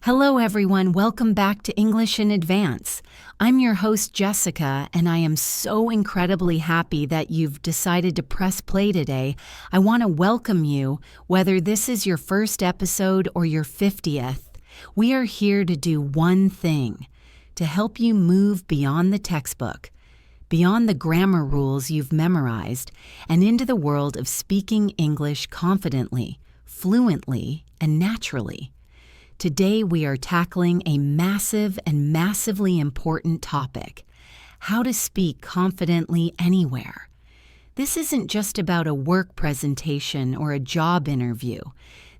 Hello, everyone. Welcome back to English in Advance. I'm your host, Jessica, and I am so incredibly happy that you've decided to press play today. I want to welcome you, whether this is your first episode or your 50th. We are here to do one thing, to help you move beyond the textbook, beyond the grammar rules you've memorized, and into the world of speaking English confidently, fluently, and naturally. Today we are tackling a massive and massively important topic: how to speak confidently anywhere. This isn't just about a work presentation or a job interview.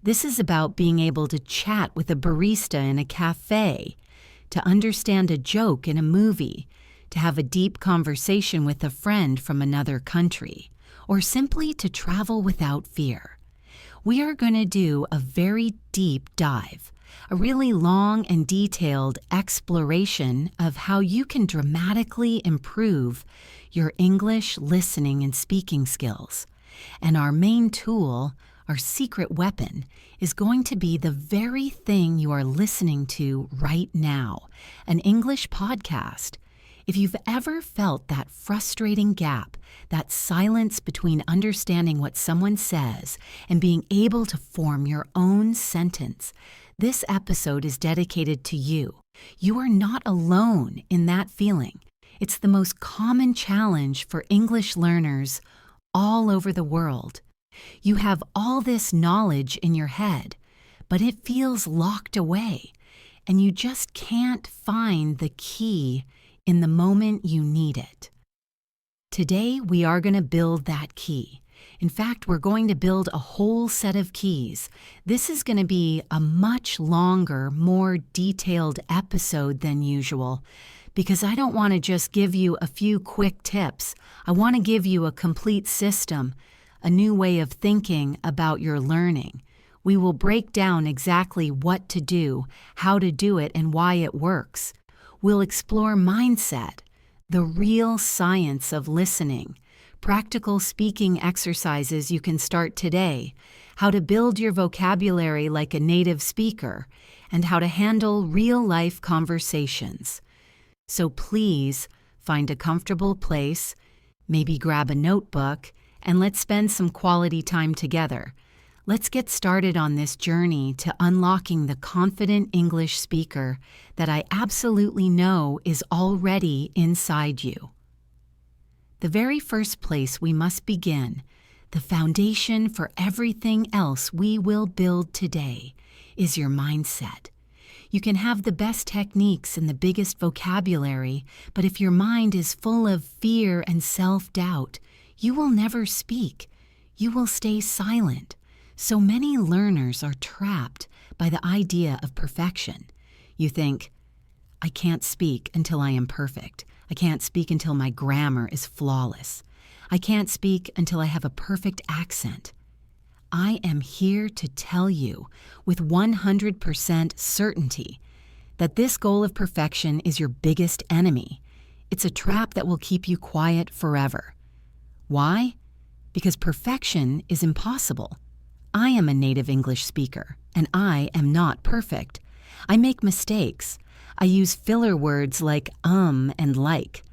This is about being able to chat with a barista in a cafe, to understand a joke in a movie, to have a deep conversation with a friend from another country, or simply to travel without fear. We are going to do a very deep dive, a really long and detailed exploration of how you can dramatically improve your English listening and speaking skills. And our main tool, our secret weapon, is going to be the very thing you are listening to right now, an English podcast. If you've ever felt that frustrating gap, that silence between understanding what someone says and being able to form your own sentence, this episode is dedicated to you. You are not alone in that feeling. It's the most common challenge for English learners all over the world. You have all this knowledge in your head, but it feels locked away, and you just can't find the key in the moment you need it. Today, we are going to build that key. In fact, we're going to build a whole set of keys. This is going to be a much longer, more detailed episode than usual, because I don't want to just give you a few quick tips. I want to give you a complete system, a new way of thinking about your learning. We will break down exactly what to do, how to do it, and why it works. We'll explore mindset, the real science of listening, practical speaking exercises you can start today, how to build your vocabulary like a native speaker, and how to handle real-life conversations. So please find a comfortable place, maybe grab a notebook, and let's spend some quality time together. Let's get started on this journey to unlocking the confident English speaker that I absolutely know is already inside you. The very first place we must begin, the foundation for everything else we will build today, is your mindset. You can have the best techniques and the biggest vocabulary, but if your mind is full of fear and self-doubt, you will never speak. You will stay silent. So many learners are trapped by the idea of perfection. You think, I can't speak until I am perfect. I can't speak until my grammar is flawless. I can't speak until I have a perfect accent. I am here to tell you with 100% certainty that this goal of perfection is your biggest enemy. It's a trap that will keep you quiet forever. Why? Because perfection is impossible. I am a native English speaker, and I am not perfect. I make mistakes. I use filler words like and like.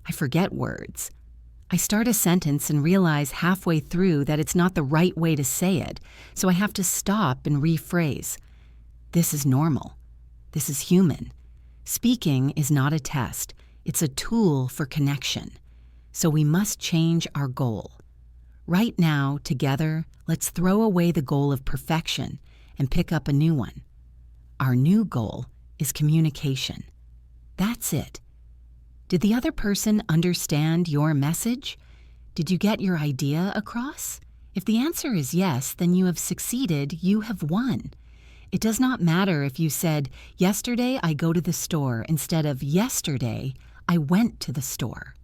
I forget words. I start a sentence and realize halfway through that it's not the right way to say it, so I have to stop and rephrase. This is normal. This is human. Speaking is not a test. It's a tool for connection. So we must change our goal. Right now, together, let's throw away the goal of perfection and pick up a new one. Our new goal is communication. That's it. Did the other person understand your message? Did you get your idea across? If the answer is yes, then you have succeeded, you have won. It does not matter if you said, yesterday I go to the store, instead of yesterday I went to the store.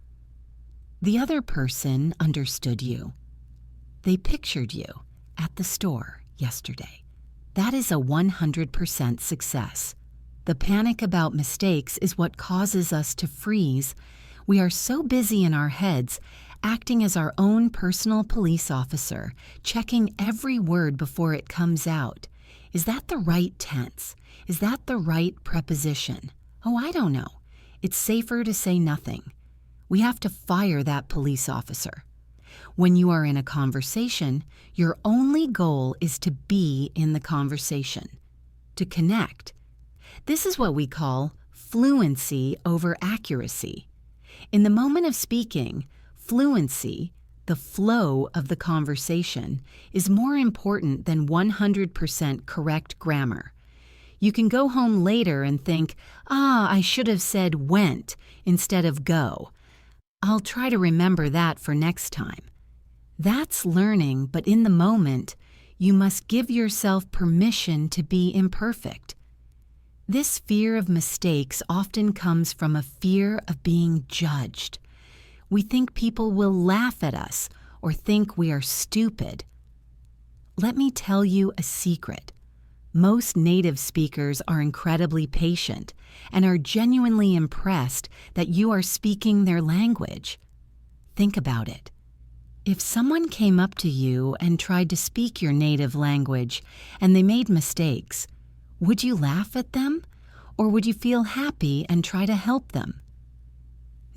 The other person understood you. They pictured you at the store yesterday. That is a 100% success. The panic about mistakes is what causes us to freeze. We are so busy in our heads, acting as our own personal police officer, checking every word before it comes out. Is that the right tense? Is that the right preposition? Oh, I don't know. It's safer to say nothing. We have to fire that police officer. When you are in a conversation, your only goal is to be in the conversation, to connect. This is what we call fluency over accuracy. In the moment of speaking, fluency, the flow of the conversation, is more important than 100% correct grammar. You can go home later and think, I should have said went instead of go. I'll try to remember that for next time. That's learning, but in the moment, you must give yourself permission to be imperfect. This fear of mistakes often comes from a fear of being judged. We think people will laugh at us or think we are stupid. Let me tell you a secret. Most native speakers are incredibly patient and are genuinely impressed that you are speaking their language. Think about it. If someone came up to you and tried to speak your native language and they made mistakes, would you laugh at them, or would you feel happy and try to help them?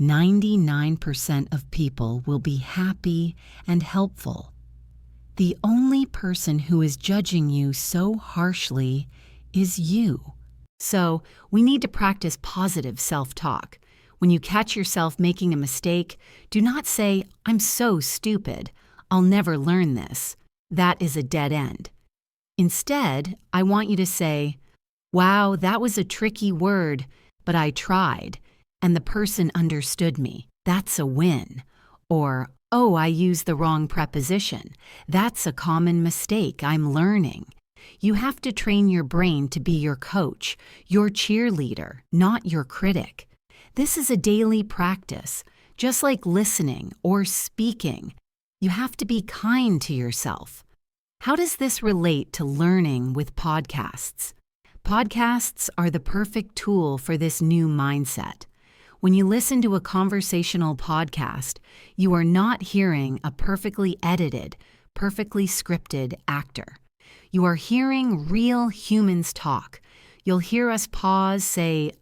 99% of people will be happy and helpful. The only person who is judging you so harshly is you. So, we need to practice positive self-talk. When you catch yourself making a mistake, do not say, "I'm so stupid. I'll never learn this." That is a dead end. Instead, I want you to say, "Wow, that was a tricky word, but I tried, and the person understood me. That's a win." Or, "Oh, I used the wrong preposition. That's a common mistake. I'm learning." You have to train your brain to be your coach, your cheerleader, not your critic. This is a daily practice, just like listening or speaking. You have to be kind to yourself. How does this relate to learning with podcasts? Podcasts are the perfect tool for this new mindset. When you listen to a conversational podcast, you are not hearing a perfectly edited, perfectly scripted actor. You are hearing real humans talk. You'll hear us pause, say,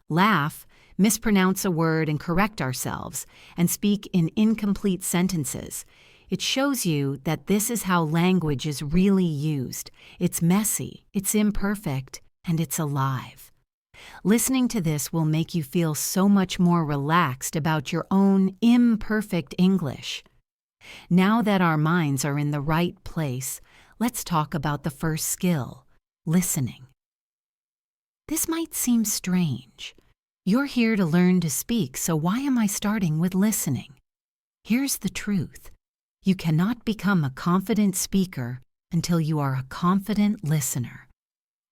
laugh, mispronounce a word and correct ourselves, and speak in incomplete sentences. It shows you that this is how language is really used. It's messy, it's imperfect, and it's alive. Listening to this will make you feel so much more relaxed about your own imperfect English. Now that our minds are in the right place, let's talk about the first skill, listening. This might seem strange. You're here to learn to speak, so why am I starting with listening? Here's the truth. You cannot become a confident speaker until you are a confident listener.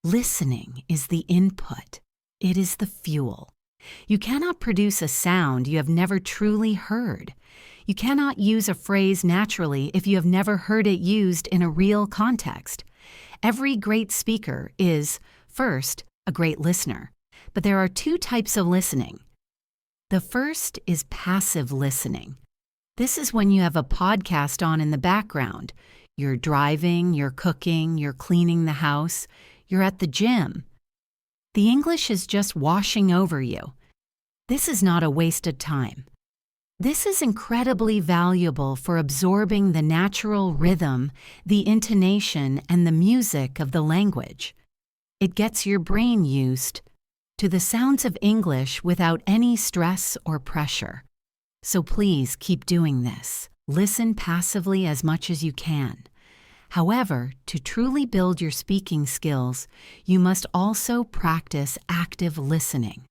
Listening is the input. It is the fuel. You cannot produce a sound you have never truly heard. You cannot use a phrase naturally if you have never heard it used in a real context. Every great speaker is, first, a great listener. But there are two types of listening. The first is passive listening. This is when you have a podcast on in the background. You're driving, you're cooking, you're cleaning the house, you're at the gym. The English is just washing over you. This is not a waste of time. This is incredibly valuable for absorbing the natural rhythm, the intonation, and the music of the language. It gets your brain used to the sounds of English without any stress or pressure. So please keep doing this. Listen passively as much as you can. However, to truly build your speaking skills, you must also practice active listening.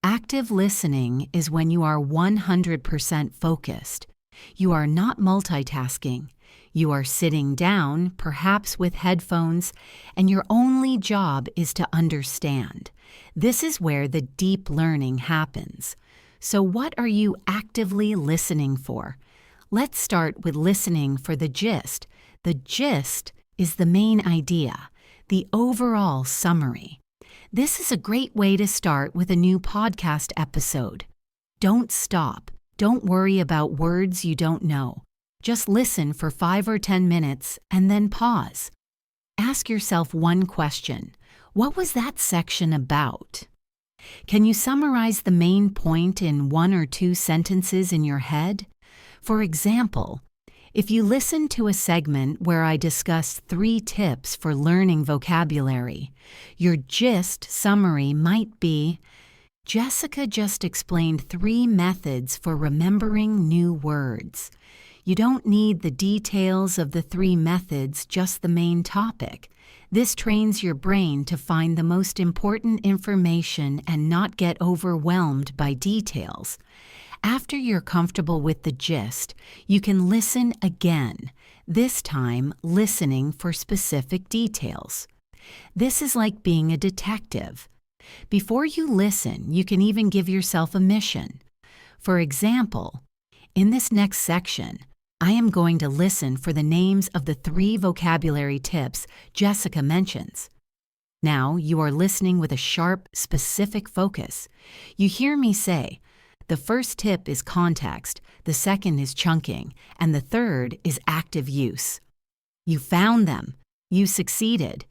Active listening is when you are 100% focused. You are not multitasking. You are sitting down, perhaps with headphones, and your only job is to understand. This is where the deep learning happens. So what are you actively listening for? Let's start with listening for the gist. The gist is the main idea, the overall summary. This is a great way to start with a new podcast episode. Don't stop. Don't worry about words you don't know. Just listen for 5 or 10 minutes and then pause. Ask yourself one question. What was that section about? Can you summarize the main point in 1 or 2 sentences in your head? For example, if you listen to a segment where I discuss 3 tips for learning vocabulary, your gist summary might be, Jessica just explained 3 methods for remembering new words. You don't need the details of the 3 methods, just the main topic. This trains your brain to find the most important information and not get overwhelmed by details. After you're comfortable with the gist, you can listen again, this time listening for specific details. This is like being a detective. Before you listen, you can even give yourself a mission. For example, in this next section, I am going to listen for the names of the 3 vocabulary tips Jessica mentions. Now you are listening with a sharp, specific focus. You hear me say, the first tip is context, the second is chunking, and the third is active use. You found them. You succeeded.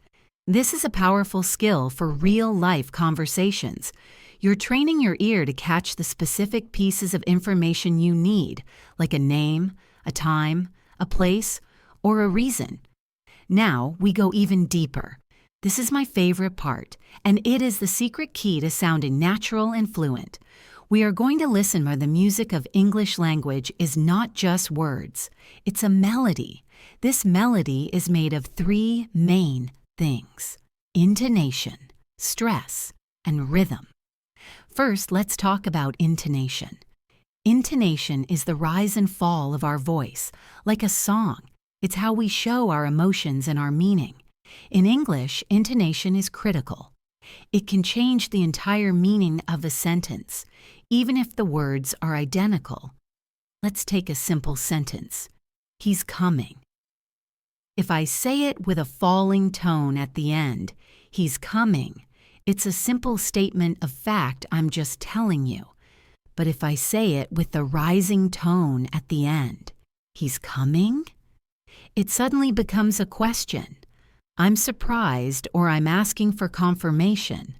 This is a powerful skill for real-life conversations. You're training your ear to catch the specific pieces of information you need, like a name, a time, a place, or a reason. Now we go even deeper. This is my favorite part, and it is the secret key to sounding natural and fluent. We are going to listen where the music of English language is not just words. It's a melody. This melody is made of 3 main things: intonation, stress, and rhythm. First, let's talk about intonation. Intonation is the rise and fall of our voice, like a song. It's how we show our emotions and our meaning. In English, intonation is critical. It can change the entire meaning of a sentence, even if the words are identical. Let's take a simple sentence. He's coming. If I say it with a falling tone at the end, he's coming, it's a simple statement of fact I'm just telling you. But if I say it with the rising tone at the end, he's coming, it suddenly becomes a question. I'm surprised, or I'm asking for confirmation.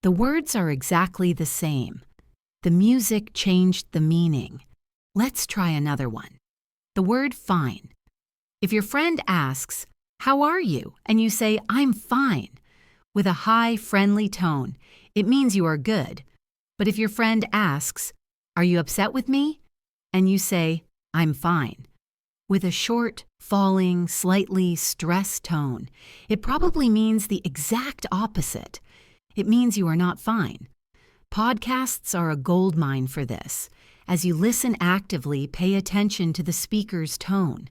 The words are exactly the same. The music changed the meaning. Let's try another one. The word fine. If your friend asks, "How are you?" and you say, "I'm fine," with a high, friendly tone, it means you are good. But if your friend asks, "Are you upset with me?" and you say, "I'm fine," with a short, falling, slightly stressed tone, it probably means the exact opposite. It means you are not fine. Podcasts are a goldmine for this. As you listen actively, pay attention to the speaker's tone.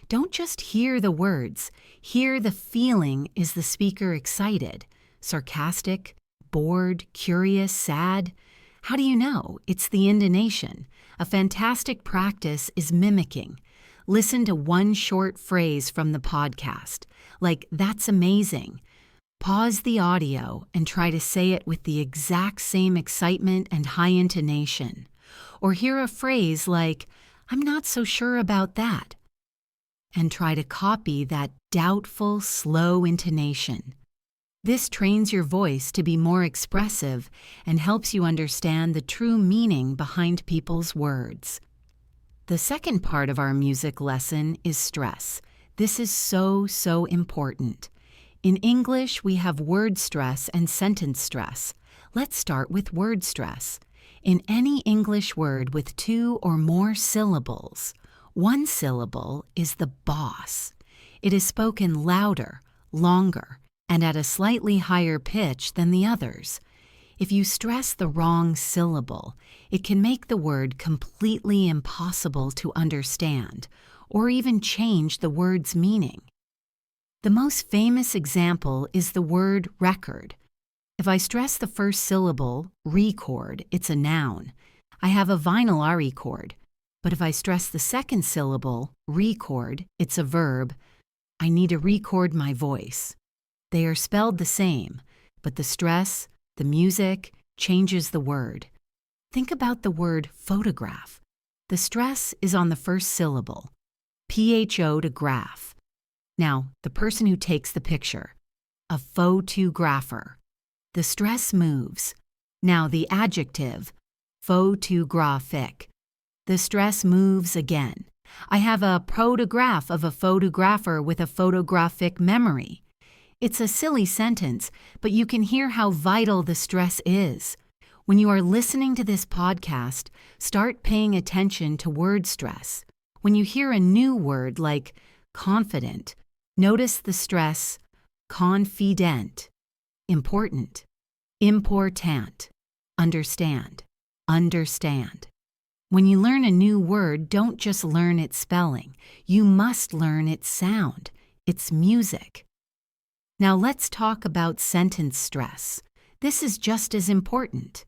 Don't just hear the words. Hear the feeling. Is the speaker excited, sarcastic, bored, curious, sad? How do you know? It's the intonation. A fantastic practice is mimicking. Listen to one short phrase from the podcast, like, "That's amazing." Pause the audio and try to say it with the exact same excitement and high intonation. Or hear a phrase like, "I'm not so sure about that," and try to copy that doubtful, slow intonation. This trains your voice to be more expressive and helps you understand the true meaning behind people's words. The second part of our music lesson is stress. This is so important. In English, we have word stress and sentence stress. Let's start with word stress. In any English word with 2 or more syllables, one syllable is the boss. It is spoken louder, longer, and at a slightly higher pitch than the others. If you stress the wrong syllable, it can make the word completely impossible to understand, or even change the word's meaning. The most famous example is the word record. If I stress the first syllable, record, it's a noun. I have a vinyl record. But if I stress the second syllable, record, it's a verb. I need to record my voice. They are spelled the same, but the stress, the music, changes the word. Think about the word photograph. The stress is on the first syllable, pho to graph. Now, the person who takes the picture, a photographer. The stress moves. Now, the adjective, photographic. The stress moves again. I have a photograph of a photographer with a photographic memory. It's a silly sentence, but you can hear how vital the stress is. When you are listening to this podcast, start paying attention to word stress. When you hear a new word like confident, notice the stress confident, important, important, understand, understand. When you learn a new word, don't just learn its spelling. You must learn its sound, its music. Now let's talk about sentence stress. This is just as important.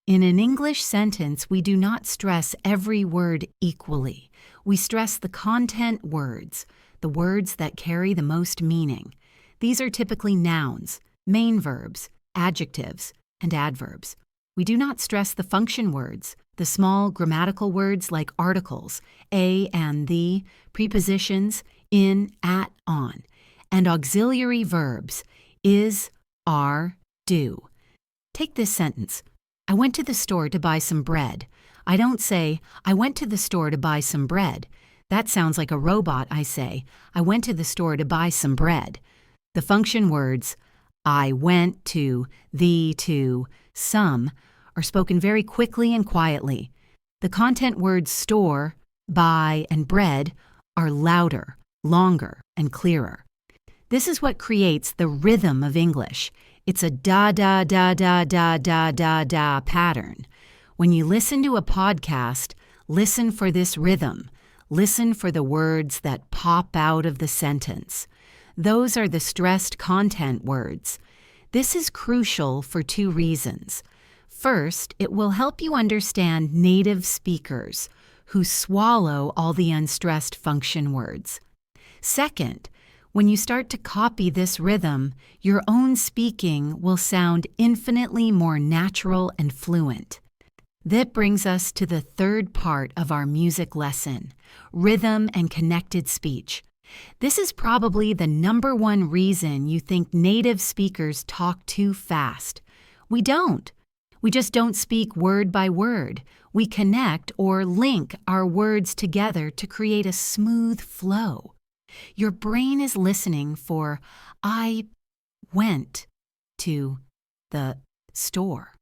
In an English sentence, we do not stress every word equally. We stress the content words, the words that carry the most meaning. These are typically nouns, main verbs, adjectives, and adverbs. We do not stress the function words, the small grammatical words like articles, a and the, prepositions, in, at, on, and auxiliary verbs, is, are, do. Take this sentence. I went to the store to buy some bread. I don't say, I went to the store to buy some bread. That sounds like a robot. I say, I went to the store to buy some bread. The function words, I went to, the to, some, are spoken very quickly and quietly. The content words store, buy, and bread are louder, longer, and clearer. This is what creates the rhythm of English. It's a da-da-da-da-da-da-da-da pattern. When you listen to a podcast, listen for this rhythm. Listen for the words that pop out of the sentence. Those are the stressed content words. This is crucial for two reasons. First, it will help you understand native speakers who swallow all the unstressed function words. Second, when you start to copy this rhythm, your own speaking will sound infinitely more natural and fluent. That brings us to the third part of our music lesson, rhythm and connected speech. This is probably the number one reason you think native speakers talk too fast. We don't. We just don't speak word by word. We connect or link our words together to create a smooth flow. Your brain is listening for, I went to the store.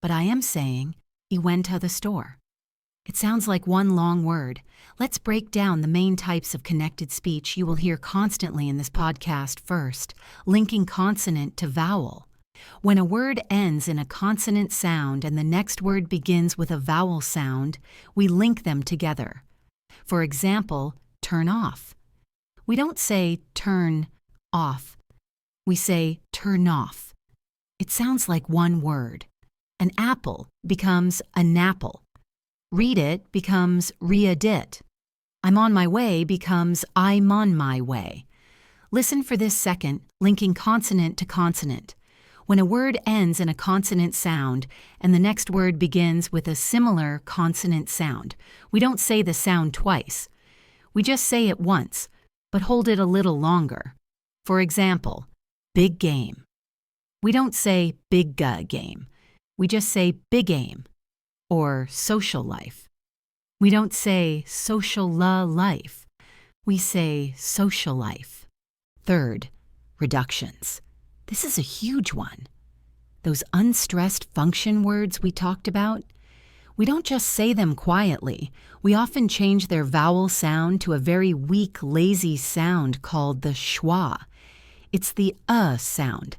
But I am saying, he went to the store. It sounds like one long word. Let's break down the main types of connected speech you will hear constantly in this podcast first, linking consonant to vowel. When a word ends in a consonant sound and the next word begins with a vowel sound, we link them together. For example, turn off. We don't say turn off. We say turn off. It sounds like one word. An apple becomes a napple. Read it becomes read-it. I'm on my way becomes I'm on my way. Listen for this second, linking consonant to consonant. When a word ends in a consonant sound and the next word begins with a similar consonant sound, we don't say the sound twice. We just say it once, but hold it a little longer. For example, big game. We don't say big game. We just say big game. Or social life. We don't say social life. We say social life. Third, reductions. This is a huge one. Those unstressed function words we talked about, we don't just say them quietly. We often change their vowel sound to a very weak, lazy sound called the schwa. It's the sound.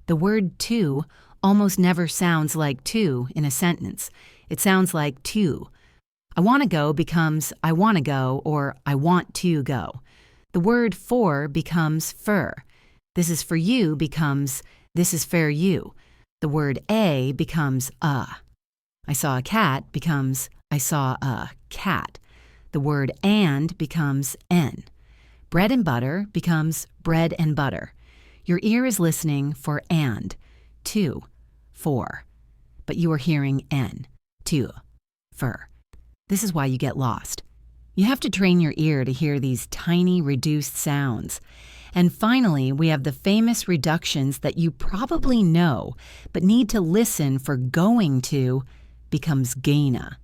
The word to almost never sounds like to in a sentence. It sounds like to. I want to go becomes I want to go or I want to go. The word for becomes fur. This is for you becomes this is for you. The word a becomes a. I saw a cat becomes I saw a cat. The word and becomes n. Bread and butter becomes bread and butter. Your ear is listening for and, to, for, but you are hearing n, to, for. This is why you get lost. You have to train your ear to hear these tiny, reduced sounds. And finally, we have the famous reductions that you probably know, but need to listen for going to becomes gonna.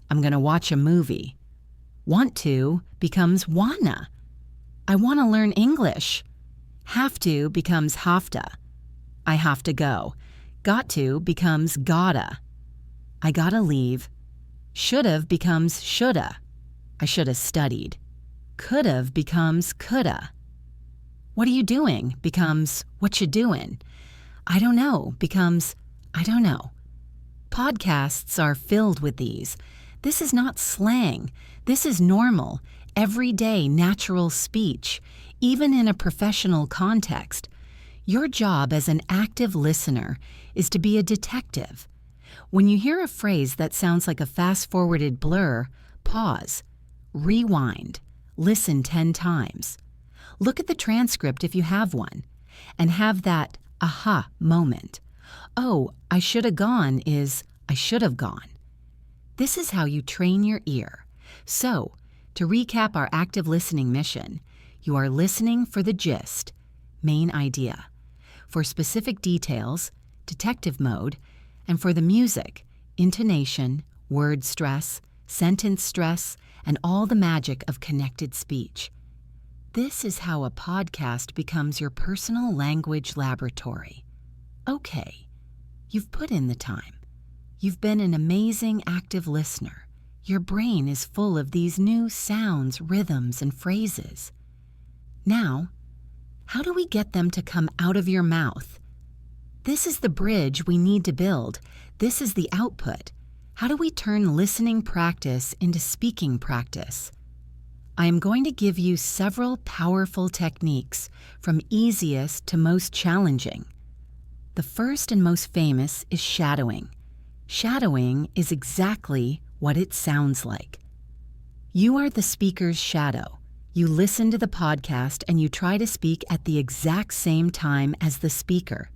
I'm going to watch a movie. Want to becomes wanna. I want to learn English. Have to becomes hafta. I have to go. Got to becomes gotta. I gotta leave. Should've becomes shoulda. I shoulda studied. Could've becomes coulda. What are you doing becomes what you doing. I don't know becomes I don't know. Podcasts are filled with these. This is not slang. This is normal, everyday, natural speech, even in a professional context. Your job as an active listener is to be a detective. When you hear a phrase that sounds like a fast-forwarded blur, pause, rewind, listen 10 times. Look at the transcript if you have one, and have that aha moment. Oh, I should have gone is I should have gone. This is how you train your ear. So, to recap our active listening mission, you are listening for the gist, main idea. For specific details, detective mode, and for the music, intonation, word stress, sentence stress, and all the magic of connected speech. This is how a podcast becomes your personal language laboratory. Okay, you've put in the time. You've been an amazing active listener. Your brain is full of these new sounds, rhythms, and phrases. Now, how do we get them to come out of your mouth? This is the bridge we need to build. This is the output. How do we turn listening practice into speaking practice? I am going to give you several powerful techniques, from easiest to most challenging. The first and most famous is shadowing. Shadowing is exactly what it sounds like. You are the speaker's shadow. You listen to the podcast and you try to speak at the exact same time as the speaker.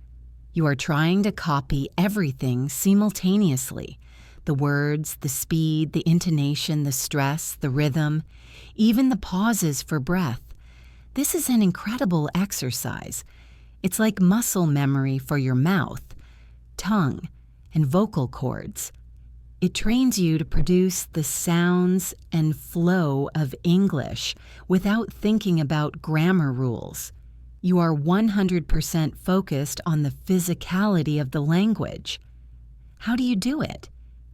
You are trying to copy everything simultaneously. The words, the speed, the intonation, the stress, the rhythm, even the pauses for breath. This is an incredible exercise. It's like muscle memory for your mouth, tongue, and vocal cords. It trains you to produce the sounds and flow of English without thinking about grammar rules. You are 100% focused on the physicality of the language. How do you do it?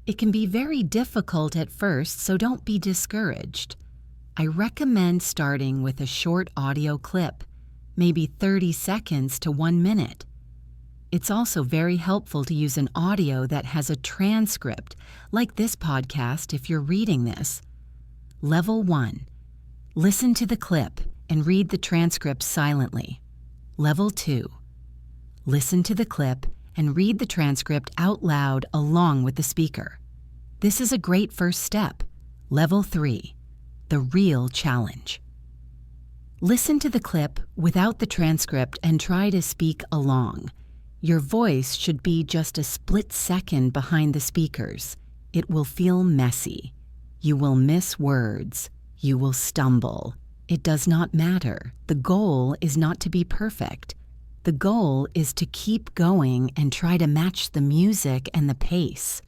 It can be very difficult at first, so don't be discouraged. I recommend starting with a short audio clip, maybe 30 seconds to 1 minute. It's also very helpful to use an audio that has a transcript, like this podcast if you're reading this. Level 1. Listen to the clip and read the transcript silently. Level 2. Listen to the clip and read the transcript out loud along with the speaker. This is a great first step. Level 3. The real challenge. Listen to the clip without the transcript and try to speak along. Your voice should be just a split second behind the speaker's. It will feel messy. You will miss words. You will stumble. It does not matter. The goal is not to be perfect. The goal is to keep going and try to match the music and the pace.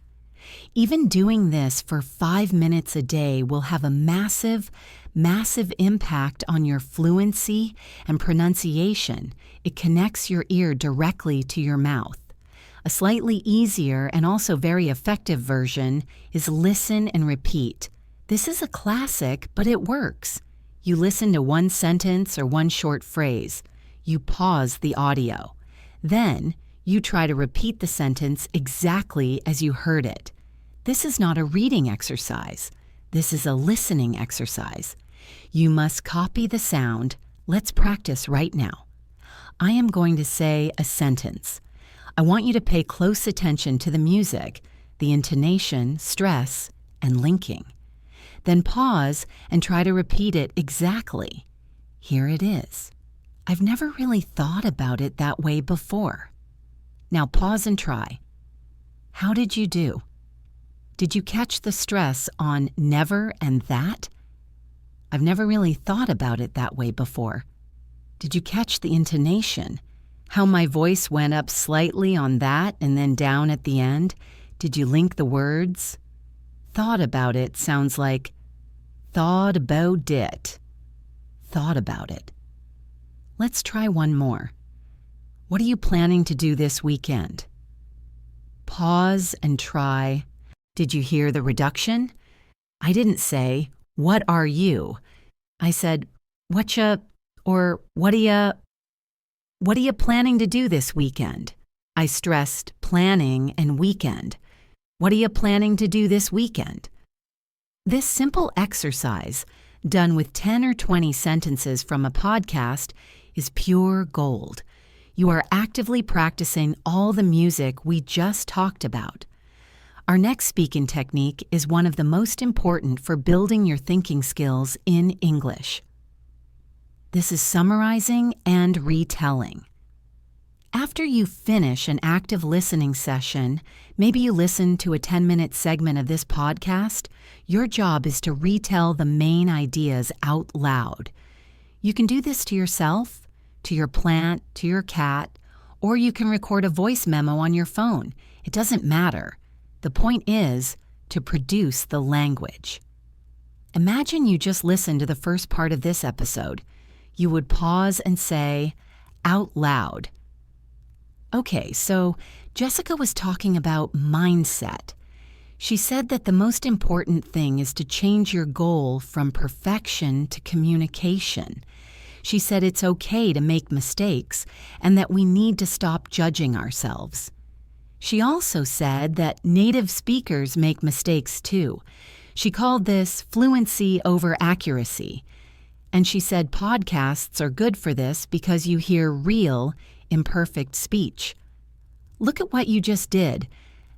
Even doing this for 5 minutes a day will have a massive, massive impact on your fluency and pronunciation. It connects your ear directly to your mouth. A slightly easier and also very effective version is listen and repeat. This is a classic, but it works. You listen to one sentence or one short phrase. You pause the audio. Then, you try to repeat the sentence exactly as you heard it. This is not a reading exercise. This is a listening exercise. You must copy the sound. Let's practice right now. I am going to say a sentence. I want you to pay close attention to the music, the intonation, stress, and linking. Then pause and try to repeat it exactly. Here it is. I've never really thought about it that way before. Now pause and try. How did you do? Did you catch the stress on never and that? I've never really thought about it that way before. Did you catch the intonation? How my voice went up slightly on that and then down at the end? Did you link the words? Thought about it sounds like thought about it. Thought about it. Let's try one more. What are you planning to do this weekend? Pause and try. Did you hear the reduction? I didn't say, what are you? I said, whatcha, or what are you planning to do this weekend? I stressed planning and weekend. What are you planning to do this weekend? This simple exercise, done with 10 or 20 sentences from a podcast, is pure gold. You are actively practicing all the music we just talked about. Our next speaking technique is one of the most important for building your thinking skills in English. This is summarizing and retelling. After you finish an active listening session, maybe you listen to a 10-minute segment of this podcast, your job is to retell the main ideas out loud. You can do this to yourself, to your plant, to your cat, or you can record a voice memo on your phone. It doesn't matter. The point is to produce the language. Imagine you just listened to the first part of this episode. You would pause and say, out loud. Okay, so Jessica was talking about mindset. She said that the most important thing is to change your goal from perfection to communication. She said it's okay to make mistakes and that we need to stop judging ourselves. She also said that native speakers make mistakes too. She called this fluency over accuracy. And she said podcasts are good for this because you hear real, imperfect speech. Look at what you just did.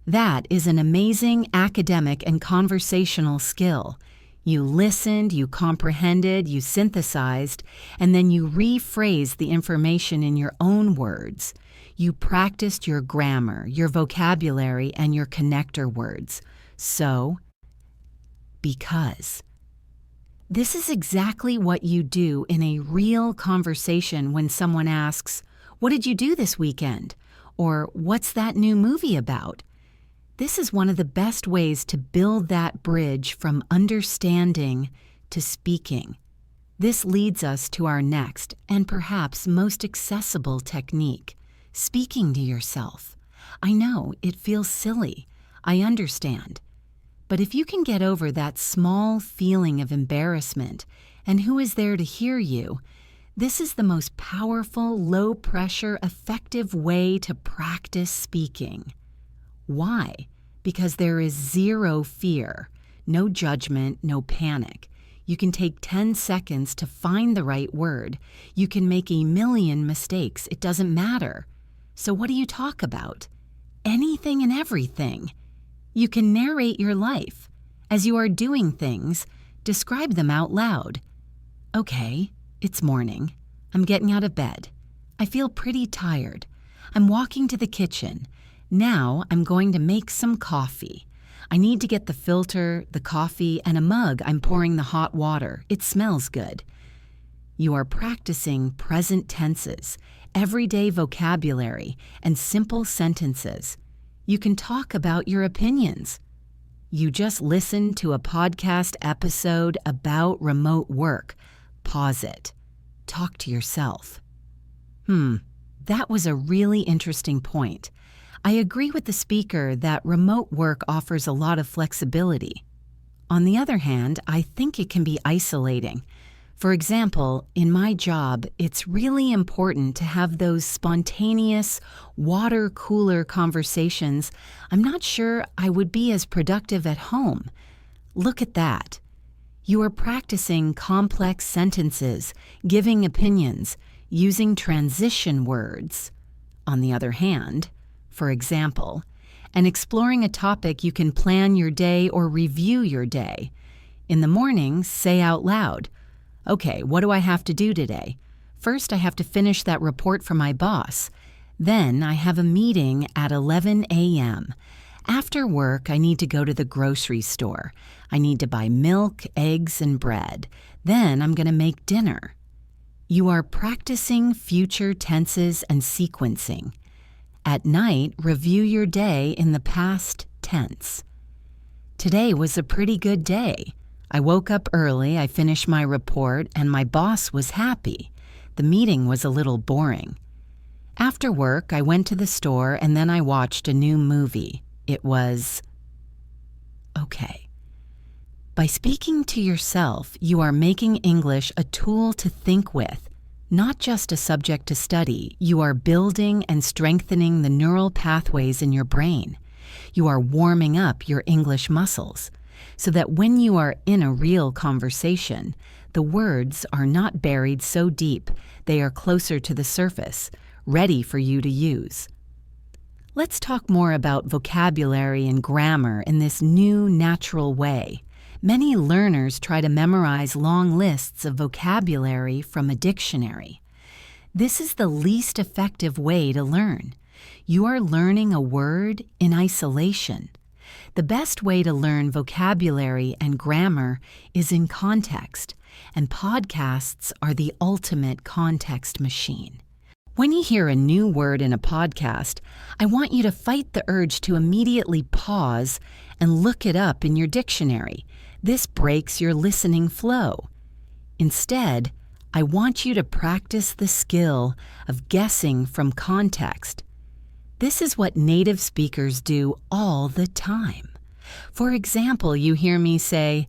That is an amazing academic and conversational skill. You listened, you comprehended, you synthesized, and then you rephrased the information in your own words. You practiced your grammar, your vocabulary, and your connector words. So, because. This is exactly what you do in a real conversation when someone asks, "What did you do this weekend?" Or, "What's that new movie about?" This is one of the best ways to build that bridge from understanding to speaking. This leads us to our next and perhaps most accessible technique, speaking to yourself. I know, it feels silly. I understand. But if you can get over that small feeling of embarrassment and who is there to hear you, this is the most powerful, low-pressure, effective way to practice speaking. Why? Because there is zero fear, no judgment, no panic. You can take 10 seconds to find the right word. You can make a million mistakes. It doesn't matter. So what do you talk about? Anything and everything. You can narrate your life. As you are doing things, describe them out loud. Okay, it's morning. I'm getting out of bed. I feel pretty tired. I'm walking to the kitchen. Now I'm going to make some coffee. I need to get the filter, the coffee, and a mug. I'm pouring the hot water. It smells good. You are practicing present tenses, everyday vocabulary, and simple sentences. You can talk about your opinions. You just listened to a podcast episode about remote work. Pause it. Talk to yourself. That was a really interesting point. I agree with the speaker that remote work offers a lot of flexibility. On the other hand, I think it can be isolating. For example, in my job, it's really important to have those spontaneous, water-cooler conversations. I'm not sure I would be as productive at home. Look at that. You are practicing complex sentences, giving opinions, using transition words. On the other hand, for example, and exploring a topic you can plan your day or review your day. In the morning, say out loud, "Okay, what do I have to do today? First, I have to finish that report for my boss. Then I have a meeting at 11 a.m. After work, I need to go to the grocery store. I need to buy milk, eggs, and bread. Then I'm going to make dinner. You are practicing future tenses and sequencing. At night, review your day in the past tense. Today was a pretty good day. I woke up early, I finished my report, and my boss was happy. The meeting was a little boring. After work, I went to the store and then I watched a new movie. It was okay. By speaking to yourself, you are making English a tool to think with, not just a subject to study. You are building and strengthening the neural pathways in your brain. You are warming up your English muscles so that when you are in a real conversation, the words are not buried so deep they are closer to the surface, ready for you to use. Let's talk more about vocabulary and grammar in this new, natural way. Many learners try to memorize long lists of vocabulary from a dictionary. This is the least effective way to learn. You are learning a word in isolation. The best way to learn vocabulary and grammar is in context, and podcasts are the ultimate context machine. When you hear a new word in a podcast, I want you to fight the urge to immediately pause and look it up in your dictionary. This breaks your listening flow. Instead, I want you to practice the skill of guessing from context. This is what native speakers do all the time. For example, you hear me say,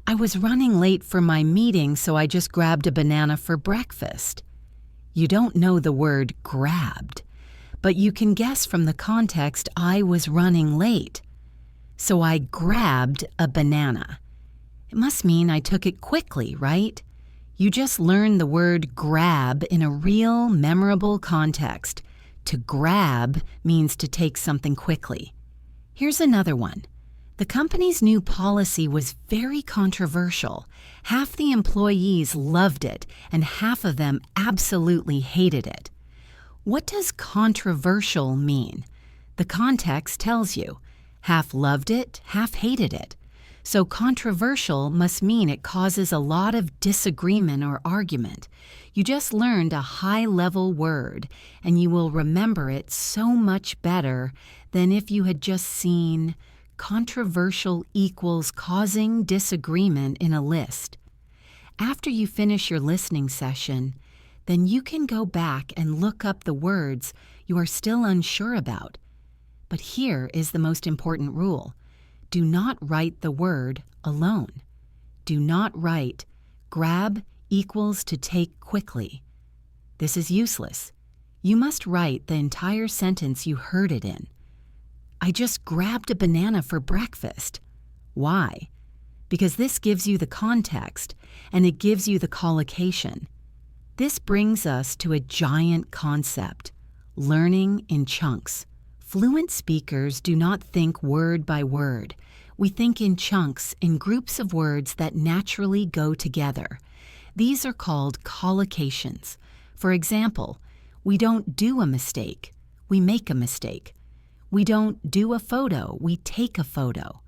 "I was running late for my meeting, so I just grabbed a banana for breakfast." You don't know the word grabbed, but you can guess from the context I was running late. So I grabbed a banana. It must mean I took it quickly, right? You just learned the word grab in a real, memorable context. To grab means to take something quickly. Here's another one. The company's new policy was very controversial. Half the employees loved it, and half of them absolutely hated it. What does controversial mean? The context tells you. Half loved it, half hated it. So controversial must mean it causes a lot of disagreement or argument. You just learned a high-level word, and you will remember it so much better than if you had just seen controversial equals causing disagreement in a list. After you finish your listening session, then you can go back and look up the words you are still unsure about. But here is the most important rule. Do not write the word alone. Do not write grab equals to take quickly. This is useless. You must write the entire sentence you heard it in. I just grabbed a banana for breakfast. Why? Because this gives you the context, and it gives you the collocation. This brings us to a giant concept, learning in chunks. Fluent speakers do not think word by word. We think in chunks, in groups of words that naturally go together. These are called collocations. For example, we don't do a mistake, we make a mistake. We don't do a photo, we take a photo.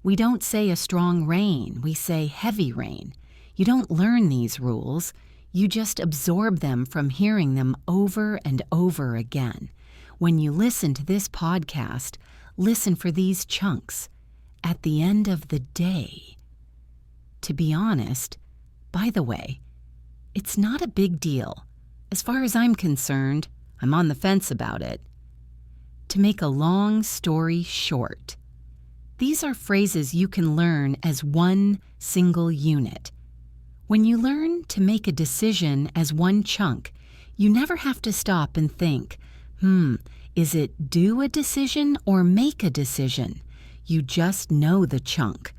We don't say a strong rain, we say heavy rain. You don't learn these rules, you just absorb them from hearing them over and over again. When you listen to this podcast, listen for these chunks. At the end of the day. To be honest, by the way, it's not a big deal. As far as I'm concerned, I'm on the fence about it. To make a long story short, these are phrases you can learn as one single unit. When you learn to make a decision as one chunk, you never have to stop and think, is it do a decision or make a decision? You just know the chunk.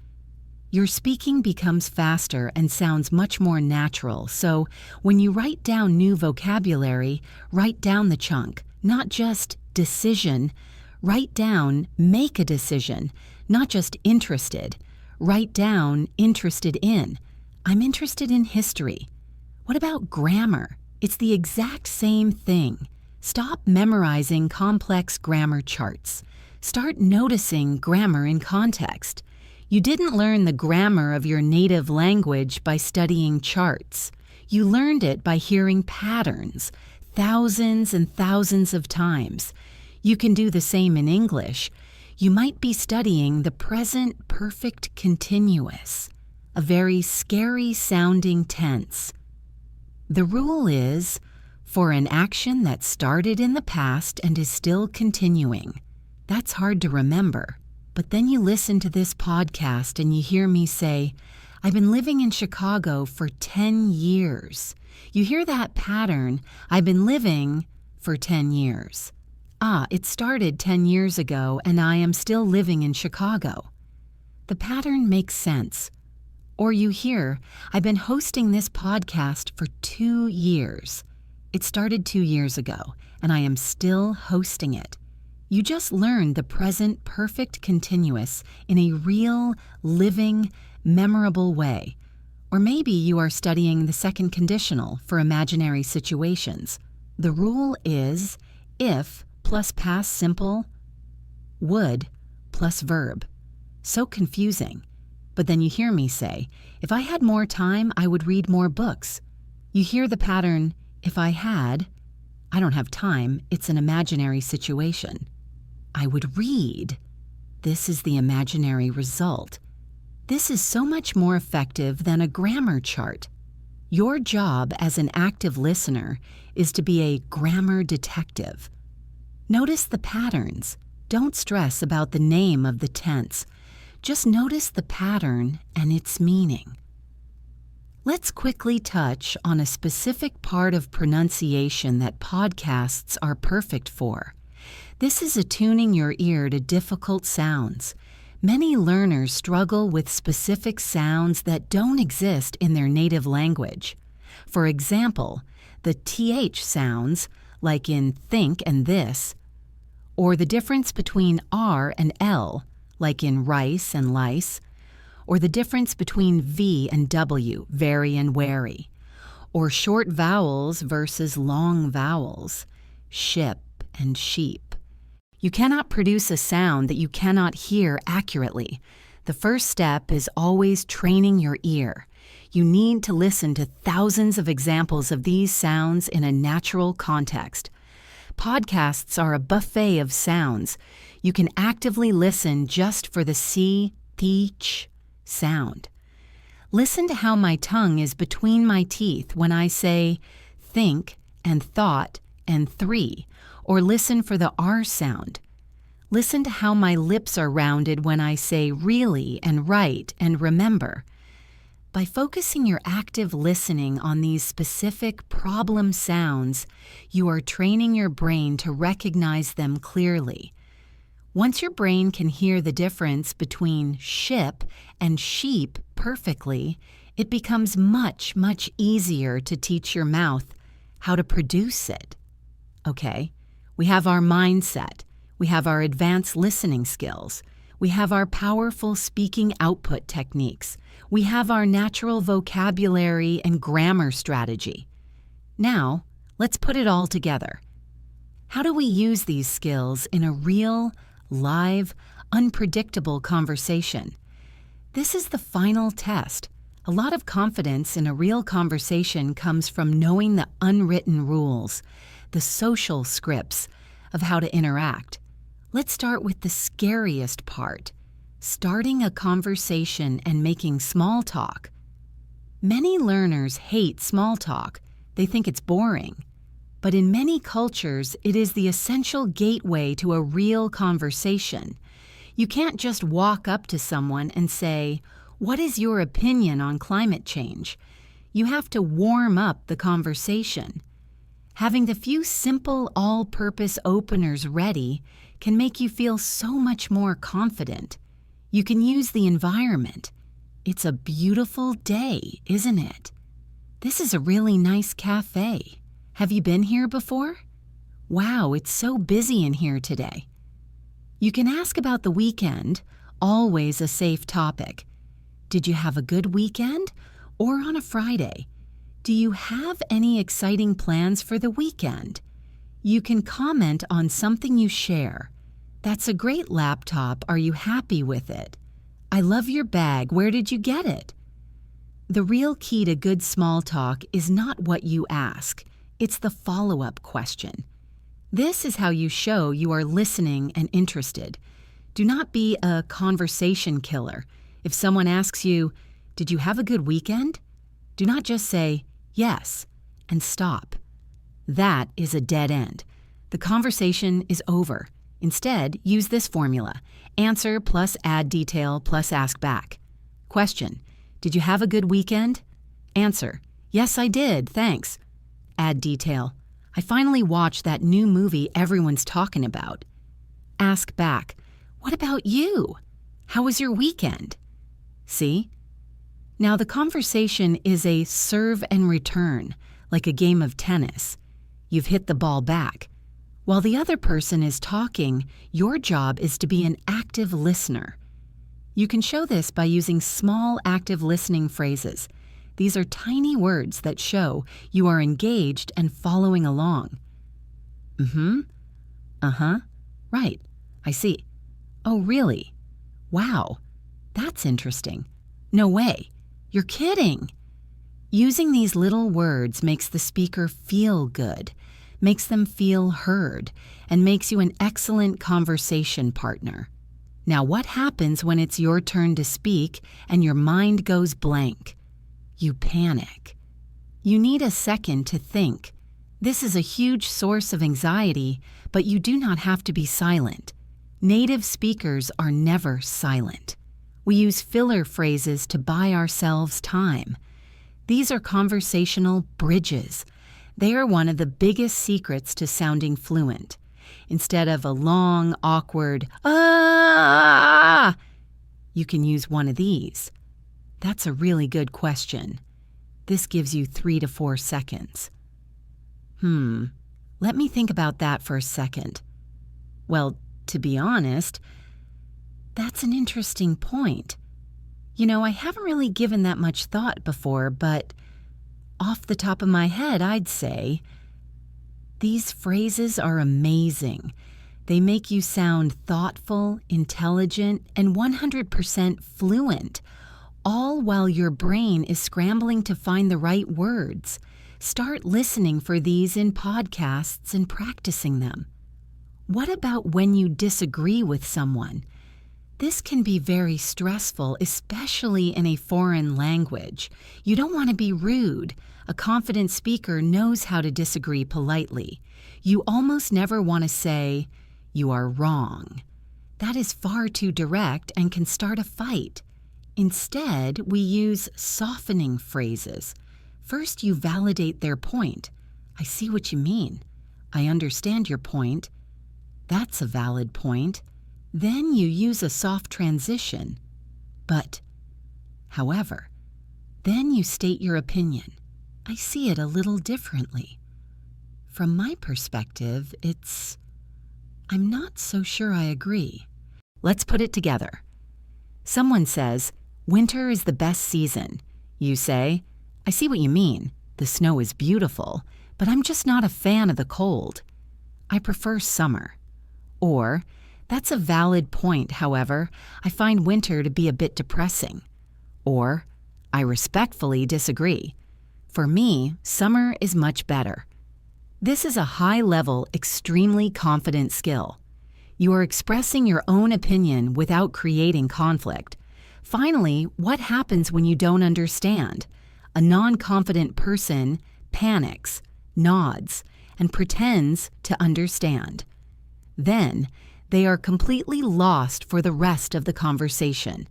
Your speaking becomes faster and sounds much more natural, so when you write down new vocabulary, write down the chunk, not just decision. Write down make a decision, not just interested. Write down interested in. I'm interested in history. What about grammar? It's the exact same thing. Stop memorizing complex grammar charts. Start noticing grammar in context. You didn't learn the grammar of your native language by studying charts. You learned it by hearing patterns, thousands and thousands of times. You can do the same in English. You might be studying the present perfect continuous, a very scary-sounding tense. The rule is, for an action that started in the past and is still continuing. That's hard to remember. But then you listen to this podcast and you hear me say, I've been living in Chicago for 10 years. You hear that pattern, I've been living for 10 years. It started 10 years ago and I am still living in Chicago. The pattern makes sense. Or you hear, I've been hosting this podcast for 2 years. It started 2 years ago and I am still hosting it. You just learned the present perfect continuous in a real, living, memorable way. Or maybe you are studying the second conditional for imaginary situations. The rule is if plus past simple, would plus verb. So confusing. But then you hear me say, if I had more time, I would read more books. You hear the pattern, if I had, I don't have time, it's an imaginary situation. I would read. This is the imaginary result. This is so much more effective than a grammar chart. Your job as an active listener is to be a grammar detective. Notice the patterns. Don't stress about the name of the tense. Just notice the pattern and its meaning. Let's quickly touch on a specific part of pronunciation that podcasts are perfect for. This is attuning your ear to difficult sounds. Many learners struggle with specific sounds that don't exist in their native language. For example, the TH sounds, like in think and this, or the difference between R and L, like in rice and lice, or the difference between V and W, very and wary, or short vowels versus long vowels, ship and sheep. You cannot produce a sound that you cannot hear accurately. The first step is always training your ear. You need to listen to thousands of examples of these sounds in a natural context. Podcasts are a buffet of sounds. You can actively listen just for the C, th sound. Listen to how my tongue is between my teeth when I say think and thought and three, or listen for the R sound. Listen to how my lips are rounded when I say really and right and remember. By focusing your active listening on these specific problem sounds, you are training your brain to recognize them clearly. Once your brain can hear the difference between ship and sheep perfectly, it becomes much, much easier to teach your mouth how to produce it. Okay, we have our mindset, we have our advanced listening skills, we have our powerful speaking output techniques, we have our natural vocabulary and grammar strategy. Now, let's put it all together. How do we use these skills in a real, live, unpredictable conversation? This is the final test. A lot of confidence in a real conversation comes from knowing the unwritten rules, the social scripts of how to interact. Let's start with the scariest part, starting a conversation and making small talk. Many learners hate small talk. They think it's boring. But in many cultures, it is the essential gateway to a real conversation. You can't just walk up to someone and say, "What is your opinion on climate change?" You have to warm up the conversation. Having the few simple all-purpose openers ready can make you feel so much more confident. You can use the environment. It's a beautiful day, isn't it? This is a really nice cafe. Have you been here before? Wow, it's so busy in here today. You can ask about the weekend, always a safe topic. Did you have a good weekend? Or on a Friday? Do you have any exciting plans for the weekend? You can comment on something you share. That's a great laptop. Are you happy with it? I love your bag. Where did you get it? The real key to good small talk is not what you ask. It's the follow-up question. This is how you show you are listening and interested. Do not be a conversation killer. If someone asks you, "Did you have a good weekend?" do not just say, "Yes," and stop. That is a dead end. The conversation is over. Instead, use this formula. Answer plus add detail plus ask back. Question: Did you have a good weekend? Answer: Yes, I did, thanks. Add detail: I finally watched that new movie everyone's talking about. Ask back: What about you? How was your weekend? See? Now the conversation is a serve and return, like a game of tennis. You've hit the ball back. While the other person is talking, your job is to be an active listener. You can show this by using small active listening phrases. These are tiny words that show you are engaged and following along. Mm-hmm. Uh-huh. Right. I see. Oh, really? Wow. That's interesting. No way. You're kidding. Using these little words makes the speaker feel good, makes them feel heard, and makes you an excellent conversation partner. Now, what happens when it's your turn to speak and your mind goes blank? You panic. You need a second to think. This is a huge source of anxiety, but you do not have to be silent. Native speakers are never silent. We use filler phrases to buy ourselves time. These are conversational bridges. They are one of the biggest secrets to sounding fluent. Instead of a long, awkward, "ah," you can use one of these. That's a really good question. This gives you 3 to 4 seconds. Let me think about that for a second. Well, to be honest, that's an interesting point. I haven't really given that much thought before, but off the top of my head, I'd say these phrases are amazing. They make you sound thoughtful, intelligent, and 100% fluent, all while your brain is scrambling to find the right words. Start listening for these in podcasts and practicing them. What about when you disagree with someone? This can be very stressful, especially in a foreign language. You don't want to be rude. A confident speaker knows how to disagree politely. You almost never want to say, "You are wrong." That is far too direct and can start a fight. Instead, we use softening phrases. First, you validate their point. "I see what you mean. I understand your point. That's a valid point." Then you use a soft transition. "But, however," then you state your opinion. "I see it a little differently. From my perspective, I'm not so sure I agree." Let's put it together. Someone says, "Winter is the best season." You say, "I see what you mean. The snow is beautiful, but I'm just not a fan of the cold. I prefer summer." Or, "That's a valid point, however, I find winter to be a bit depressing." Or, "I respectfully disagree. For me, summer is much better." This is a high-level, extremely confident skill. You are expressing your own opinion without creating conflict. Finally, what happens when you don't understand? A non-confident person panics, nods, and pretends to understand. Then, they are completely lost for the rest of the conversation.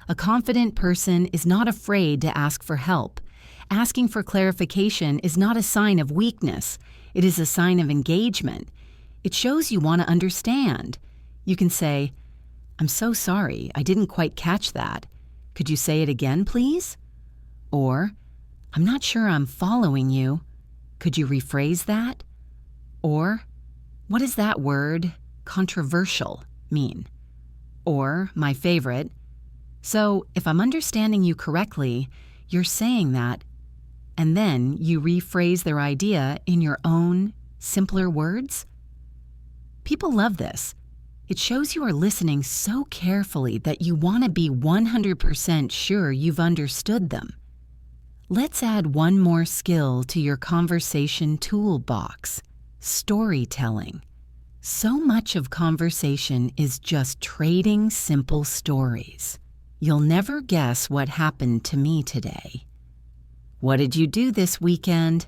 A confident person is not afraid to ask for help. Asking for clarification is not a sign of weakness. It is a sign of engagement. It shows you want to understand. You can say, "I'm so sorry, I didn't quite catch that. Could you say it again, please?" Or, "I'm not sure I'm following you. Could you rephrase that?" Or, "What is that word, controversial, mean?" Or, my favorite, "So, if I'm understanding you correctly, you're saying that," and then you rephrase their idea in your own Simpler words? People love this. It shows you are listening so carefully that you want to be 100% sure you've understood them. Let's add one more skill to your conversation toolbox: storytelling. So much of conversation is just trading simple stories. You'll never guess what happened to me today. What did you do this weekend?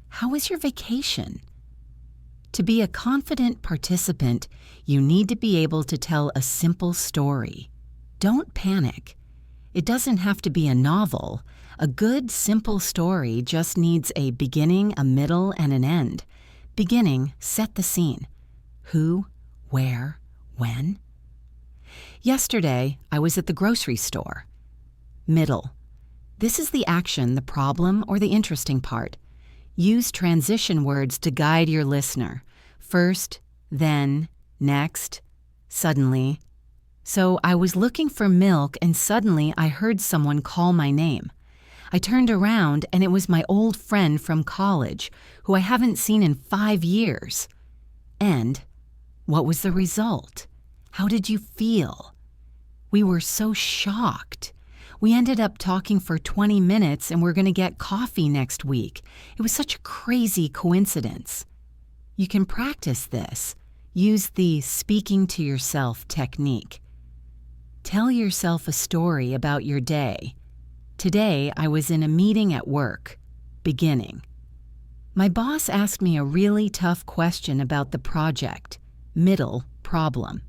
How was your vacation? To be a confident participant, you need to be able to tell a simple story. Don't panic. It doesn't have to be a novel. A good, simple story just needs a beginning, a middle, and an end. Beginning, set the scene. Who, where, when? Yesterday, I was at the grocery store. Middle. This is the action, the problem, or the interesting part. Use transition words to guide your listener. First, then, next, suddenly. So I was looking for milk and suddenly I heard someone call my name. I turned around and it was my old friend from college, who I haven't seen in 5 years. And what was the result? How did you feel? We were so shocked. We ended up talking for 20 minutes and we're going to get coffee next week. It was such a crazy coincidence. You can practice this. Use the speaking to yourself technique. Tell yourself a story about your day. Today, I was in a meeting at work. Beginning. My boss asked me a really tough question about the project. Middle, problem.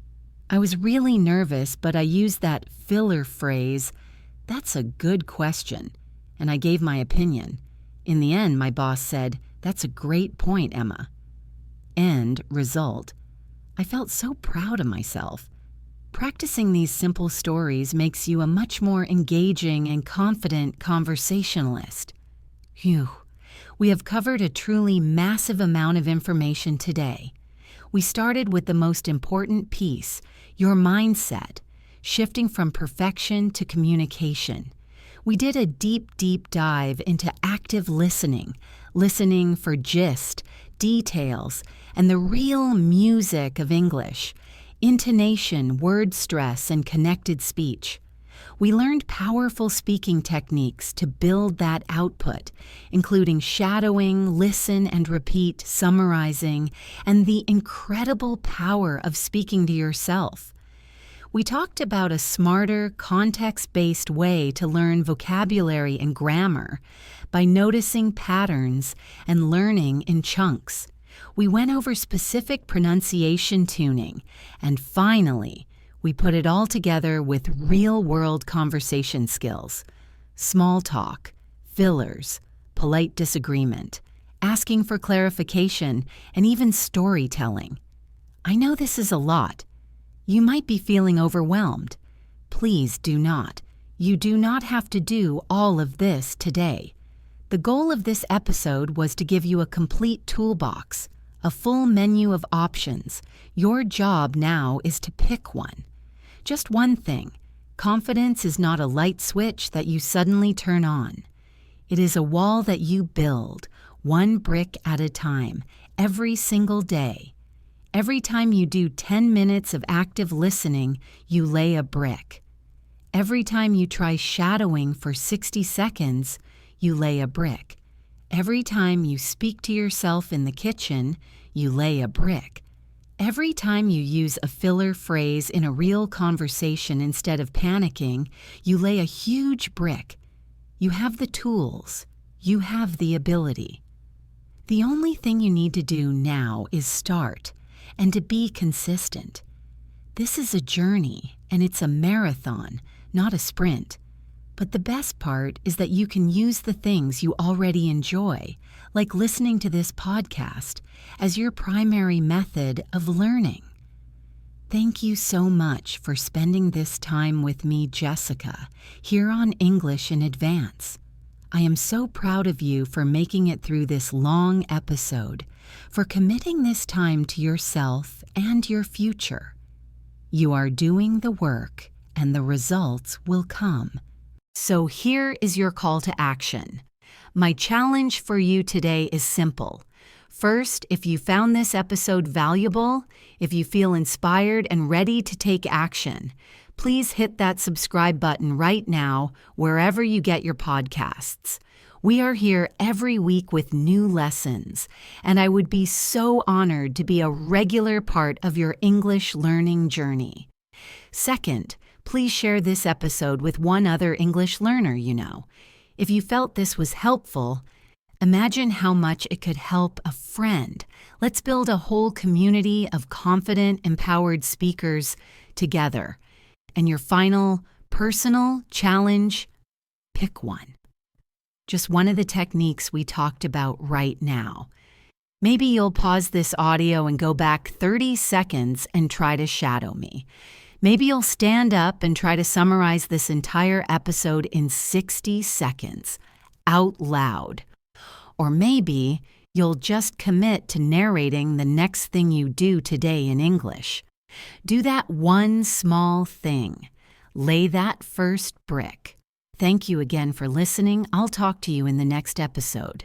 I was really nervous, but I used that filler phrase, "That's a good question," and I gave my opinion. In the end, my boss said, "That's a great point, Emma." End result. I felt so proud of myself. Practicing these simple stories makes you a much more engaging and confident conversationalist. Phew. We have covered a truly massive amount of information today. We started with the most important piece, your mindset, shifting from perfection to communication. We did a deep dive into active listening, listening for gist, details, and the real music of English, intonation, word stress, and connected speech. We learned powerful speaking techniques to build that output, including shadowing, listen and repeat, summarizing, and the incredible power of speaking to yourself. We talked about a smarter, context-based way to learn vocabulary and grammar by noticing patterns and learning in chunks. We went over specific pronunciation tuning, and finally, we put it all together with real-world conversation skills. Small talk, fillers, polite disagreement, asking for clarification, and even storytelling. I know this is a lot. You might be feeling overwhelmed. Please do not. You do not have to do all of this today. The goal of this episode was to give you a complete toolbox, a full menu of options. Your job now is to pick one. Just one thing. Confidence is not a light switch that you suddenly turn on. It is a wall that you build, one brick at a time, every single day. Every time you do 10 minutes of active listening, you lay a brick. Every time you try shadowing for 60 seconds, you lay a brick. Every time you speak to yourself in the kitchen, you lay a brick. Every time you use a filler phrase in a real conversation instead of panicking, you lay a huge brick. You have the tools. You have the ability. The only thing you need to do now is start, and to be consistent. This is a journey, and it's a marathon, not a sprint. But the best part is that you can use the things you already enjoy, like listening to this podcast, as your primary method of learning. Thank you so much for spending this time with me, Jessica, here on English in Advance. I am so proud of you for making it through this long episode, for committing this time to yourself and your future. You are doing the work, and the results will come. So here is your call to action. My challenge for you today is simple. First, if you found this episode valuable, if you feel inspired and ready to take action, please hit that subscribe button right now wherever you get your podcasts. We are here every week with new lessons, and I would be so honored to be a regular part of your English learning journey. Second, please share this episode with one other English learner you know. If you felt this was helpful, imagine how much it could help a friend. Let's build a whole community of confident, empowered speakers together. And your final personal challenge, pick one. Just one of the techniques we talked about right now. Maybe you'll pause this audio and go back 30 seconds and try to shadow me. Maybe you'll stand up and try to summarize this entire episode in 60 seconds, out loud. Or maybe you'll just commit to narrating the next thing you do today in English. Do that one small thing. Lay that first brick. Thank you again for listening. I'll talk to you in the next episode.